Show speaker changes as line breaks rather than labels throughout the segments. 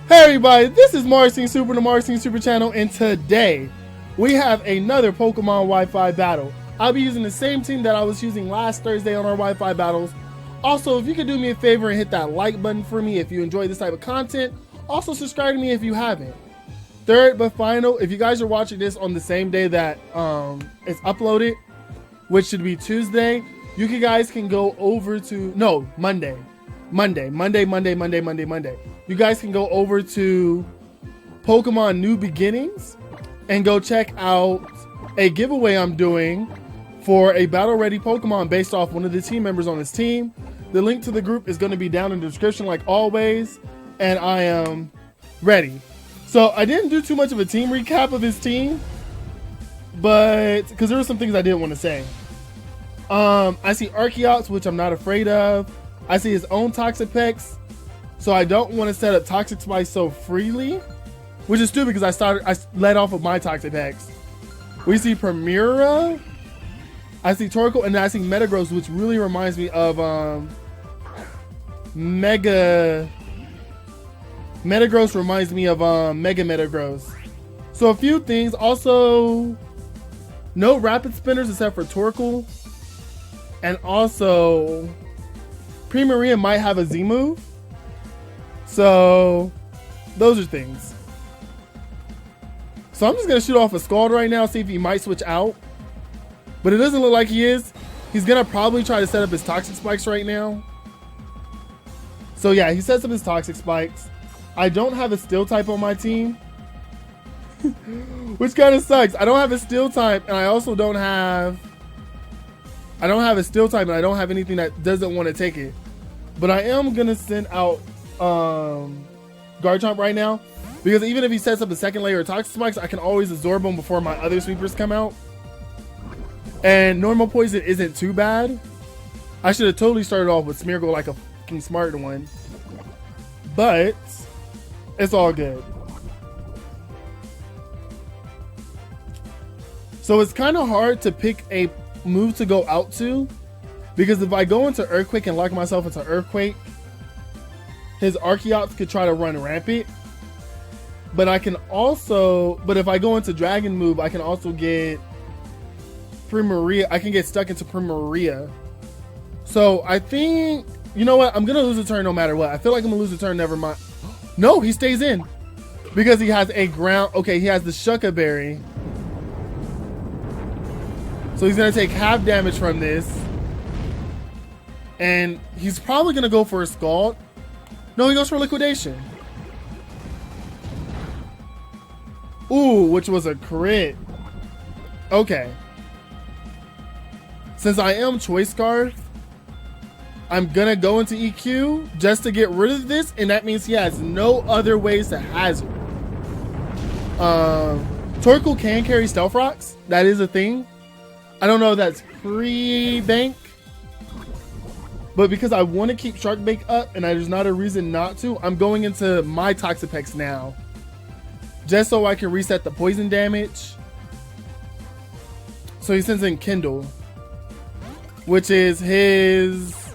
Hey everybody, this is Marz Super, the Marz Super channel, and today we have another Pokemon Wi-Fi battle. I'll be using the same team that I was using last Thursday on our Wi-Fi battles. Also, if you could do me a favor and hit that like button for me if you enjoy this type of content. Also, subscribe to me if you haven't. Third but final, if you guys are watching this on the same day that it's uploaded, which should be Tuesday, you guys can go over to, no, Monday. You guys can go over to Pokemon New Beginnings and go check out a giveaway I'm doing for a battle ready Pokemon based off one of the team members on this team. The link to the group is going to be down in the description like always, and I am ready. So I didn't do too much of a team recap of his team, but because there were some things I didn't want to say. I see Archeops, which I'm not afraid of. I see his own Toxapex, so I don't want to set up Toxic Spikes so freely, which is stupid because I led off with my Toxapex. We see Primera, I see Torkoal, and then I see Metagross, which really reminds me of Metagross reminds me of Mega Metagross. So a few things. Also, no Rapid Spinners except for Torkoal, and also Primera might have a Z move. So those are things. So I'm just gonna shoot off a Scald right now, see if he might switch out. But it doesn't look like he is. He's gonna probably try to set up his Toxic Spikes right now. So yeah, he sets up his Toxic Spikes. I don't have a Steel type on my team, which kind of sucks. I don't have a Steel type, and I also don't have a Steel type, and I don't have anything that doesn't want to take it. But I am gonna send out Garchomp right now, because even if he sets up a second layer of Toxic Spikes, I can always absorb them before my other sweepers come out. And normal poison isn't too bad. I should have totally started off with Smeargle like a fucking smart one, but it's all good. So it's kind of hard to pick a move to go out to, because if I go into Earthquake and lock myself into Earthquake, his Archeops could try to run rampant. But I can also, but if I go into Dragon move, I can also get Primera. I can get stuck into Primera. So I think, you know what? I'm gonna lose a turn no matter what. I feel like I'm gonna lose a turn. Never mind. No, he stays in because he has a ground. Okay, he has the Shucca Berry. So he's gonna take half damage from this, and he's probably gonna go for a Scald. No, he goes for Liquidation. Ooh, which was a crit. Okay. Since I am Choice Scarf, I'm gonna go into EQ just to get rid of this, and that means he has no other ways to hazard. Torkoal can carry Stealth Rocks. That is a thing. I don't know if that's pre-bank, but because I want to keep Shark Bait up and there's not a reason not to, I'm going into my Toxapex now, just so I can reset the poison damage. So he sends in Kindle, which is his...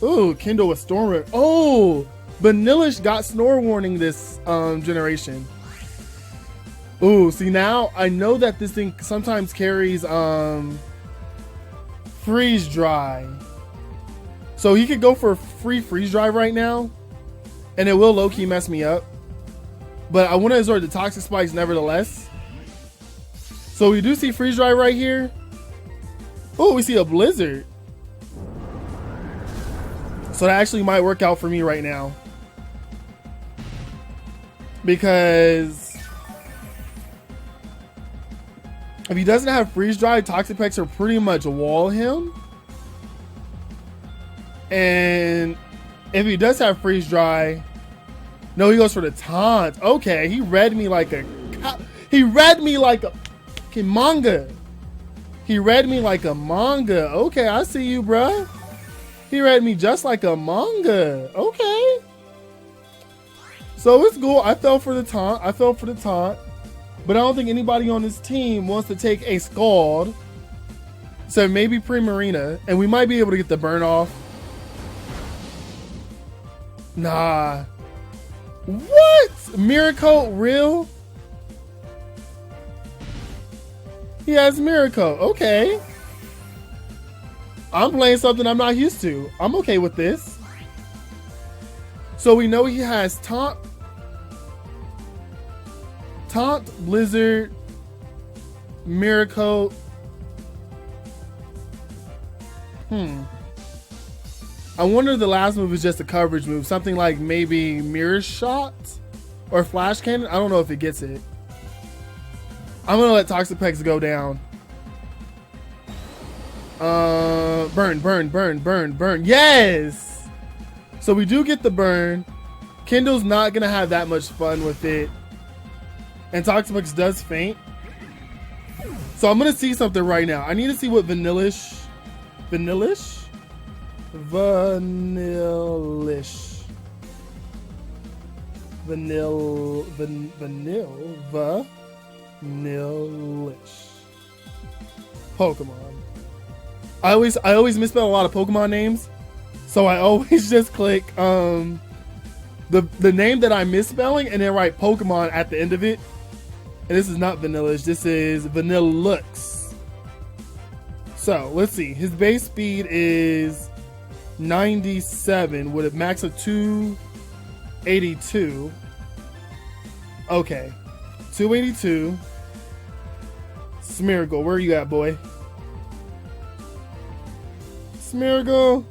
Ooh, Kindle with Storm. Oh, Vanillish got Snore Warning this generation. Ooh, see, now I know that this thing sometimes carries Freeze Dry. So he could go for a free Freeze Dry right now, and it will low-key mess me up. But I want to absorb the Toxic Spikes nevertheless. So we do see Freeze Dry right here. Oh, we see a Blizzard. So that actually might work out for me right now, because if he doesn't have Freeze Dry, Toxapex are pretty much wall him. And if he does have Freeze Dry, no, he goes for the taunt. Okay, he read me like a fucking manga. He read me like a manga. Okay, I see you, bruh. He read me just like a manga. Okay. So it's cool. I fell for the taunt. But I don't think anybody on this team wants to take a Scald. So maybe Primera, and we might be able to get the burn off. Nah. What? Miracle real? He has Miracle. Okay. I'm playing something I'm not used to. I'm okay with this. So we know he has Taunt, Blizzard, Miracle. I wonder if the last move is just a coverage move. Something like maybe Mirror Shot or Flash Cannon. I don't know if it gets it. I'm gonna let Toxapex go down. Burn. Yes! So we do get the burn. Kindle's not gonna have that much fun with it. And Toxapex does faint. So I'm gonna see something right now. I need to see what Vanillish. Pokemon. I always misspell a lot of Pokemon names, so I always just click the name that I'm misspelling and then write Pokemon at the end of it. And this is not Vanillish, this is Vanillux. So let's see, his base speed is 97 with a max of 282. Okay, 282. Smeargle, where you at, boy? Smeargle,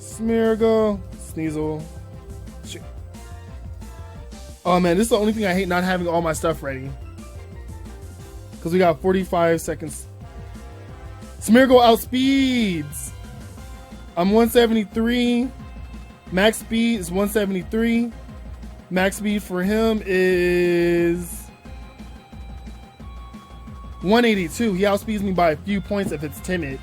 Sneasel. Shit. Oh man, this is the only thing I hate, not having all my stuff ready. Because we got 45 seconds. Smeargle outspeeds. I'm 173. Max speed is 173. Max speed for him is 182. He outspeeds me by a few points if it's timid.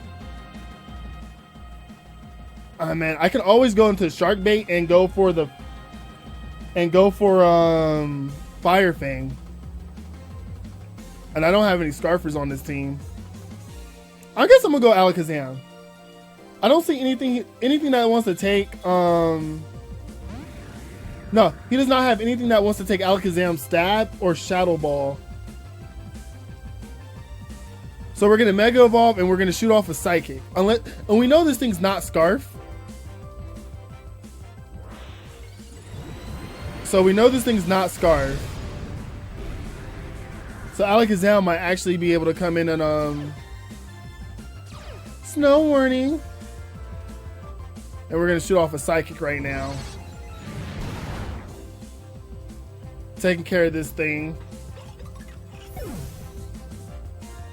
Man, I can always go into Shark Bait and go for Fire Fang. And I don't have any Scarfers on this team. I guess I'm gonna go Alakazam. I don't see anything that wants to take no, he does not have anything that wants to take Alakazam Stab or Shadow Ball. So we're gonna Mega Evolve and we're gonna shoot off a Psychic. And we know this thing's not Scarf. So we know this thing's not Scarf. So Alakazam might actually be able to come in and Snow Warning. And we're gonna shoot off a Psychic right now. Taking care of this thing.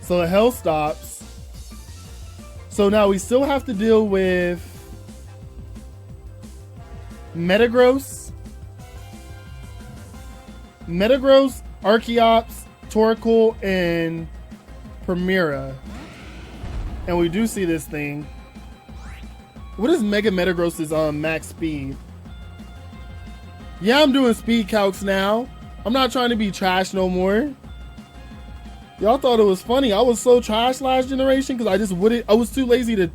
So the hell stops. So now we still have to deal with Metagross, Archeops, Torkoal, and Primera. And we do see this thing. What is Mega Metagross's max speed? Yeah, I'm doing speed calcs now. I'm not trying to be trash no more. Y'all thought it was funny. I was so trash last generation because I was too lazy to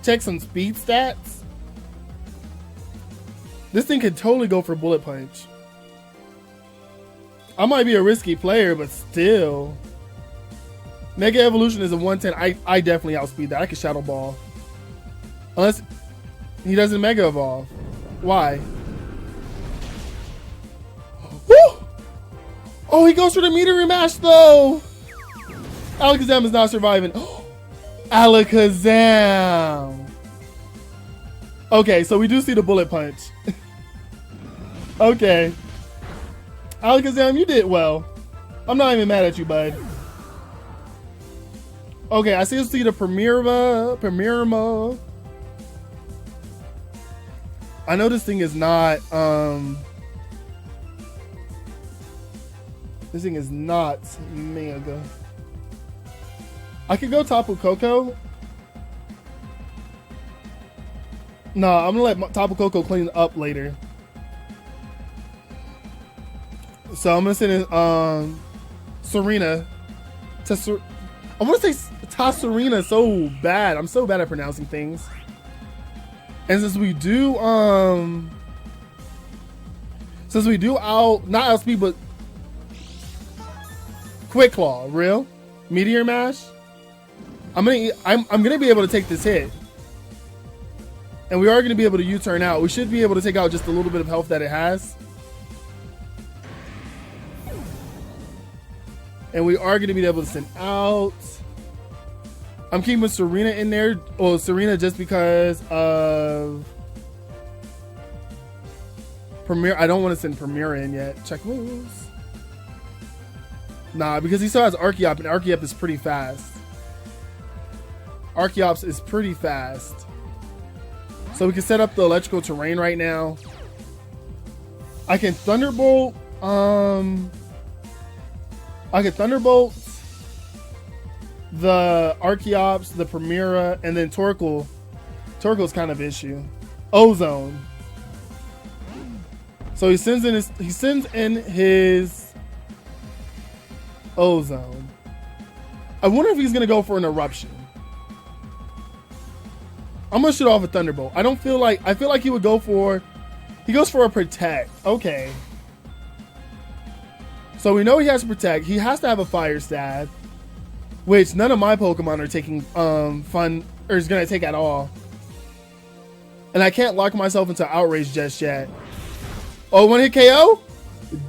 check some speed stats. This thing could totally go for Bullet Punch. I might be a risky player, but still. Mega Evolution is a 110. I definitely outspeed that. I can Shadow Ball. Unless he doesn't Mega Evolve. Why? Woo! Oh, he goes for the meter rematch though. Alakazam is not surviving. Alakazam. Okay, so we do see the Bullet Punch. Okay. Alakazam, you did well. I'm not even mad at you, bud. Okay, I still see the Primera. I know this thing is not, this thing is not Mega. I could go Tapu Koko. No, I'm gonna let Tapu Koko clean up later. So I'm gonna send in Serena. I want to say Tasserina so bad. I'm so bad at pronouncing things. And since we do Since we do not outspeed, but quick claw, real meteor mash. I'm gonna be able to take this hit, and we are gonna be able to U-turn out. We should be able to take out just a little bit of health that it has, and we are gonna be able to send out. I'm keeping Serena in there. Well, Serena just because of Premier. I don't want to send Premier in yet. Check moves. Nah, because he still has Archeop, and Archeop is pretty fast. Archeops is pretty fast. So we can set up the electrical terrain right now. I can Thunderbolt. I can Thunderbolt the Archeops, the Primera, and then Torkoal. Torkoal's kind of issue. Ozone. So he sends in his Ozone. I wonder if he's gonna go for an Eruption. I'm gonna shoot off a Thunderbolt. I feel like he would go for, he goes for a Protect. Okay. So we know he has to Protect. He has to have a Fire Stab, which none of my Pokemon are taking fun, or is gonna take at all. And I can't lock myself into Outrage just yet. Oh, one hit KO?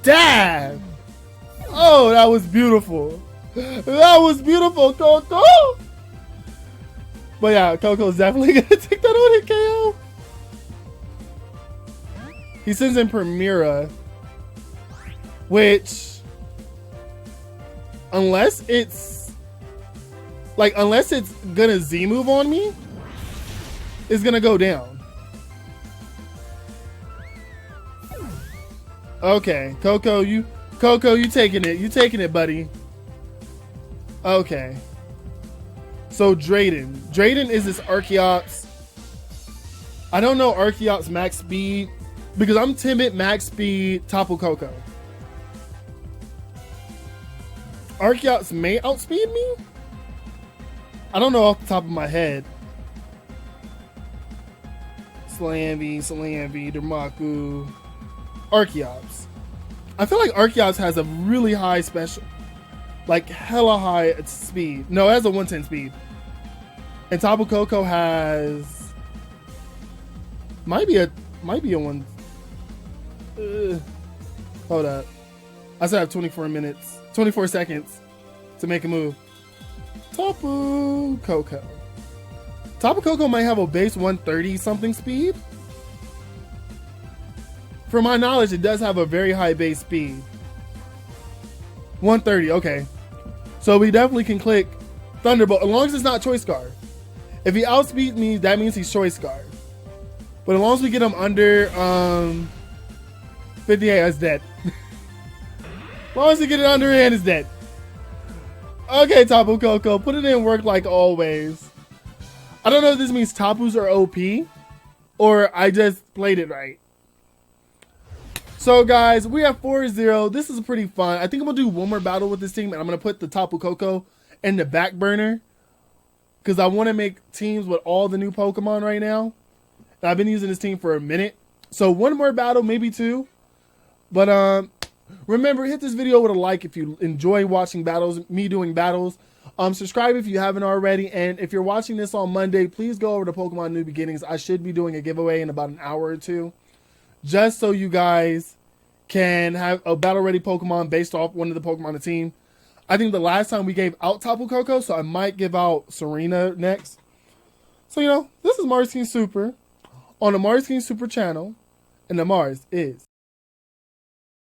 Dab! Oh, that was beautiful. That was beautiful, Coco! But yeah, Coco's definitely gonna take that one hit KO. He sends in Primera, which, unless it's gonna Z move on me, it's gonna go down. Okay, Coco, you taking it. You taking it, buddy. Okay. So Drayden. Drayden is this Archeops. I don't know Archeops max speed because I'm timid max speed Tapu Koko. Archeops may outspeed me? I don't know off the top of my head. Slamby, Dermaku. Archeops. I feel like Archeops has a really high special, like hella high speed. No, it has a 110 speed. And Tapu Koko has might be a one. Hold up. I still have 24 seconds to make a move. Tapu Koko. Tapu Koko might have a base 130 something speed. From my knowledge, it does have a very high base speed. 130, okay. So we definitely can click Thunderbolt, as long as it's not Choice Scarf. If he outspeeds me, that means he's Choice Scarf. But as long as we get him under 58, that's dead. As long as we get it under and it's dead. Okay, Tapu Koko, put it in work like always. I don't know if this means Tapus are OP or I just played it right. So guys, we have 4-0. This is pretty fun. I think I'm gonna do one more battle with this team, and I'm gonna put the Tapu Koko in the back burner because I want to make teams with all the new Pokemon right now. And I've been using this team for a minute, so one more battle, maybe two. But remember, hit this video with a like if you enjoy watching battles, me doing battles. Subscribe if you haven't already, and if you're watching this on Monday, please go over to Pokemon New Beginnings. I should be doing a giveaway in about an hour or two, just so you guys can have a battle-ready Pokemon based off one of the Pokemon on the team. I think the last time we gave out Tapu Koko, so I might give out Serena next. So, you know, this is Marz King Super on the Marz King Super channel, and the Marz is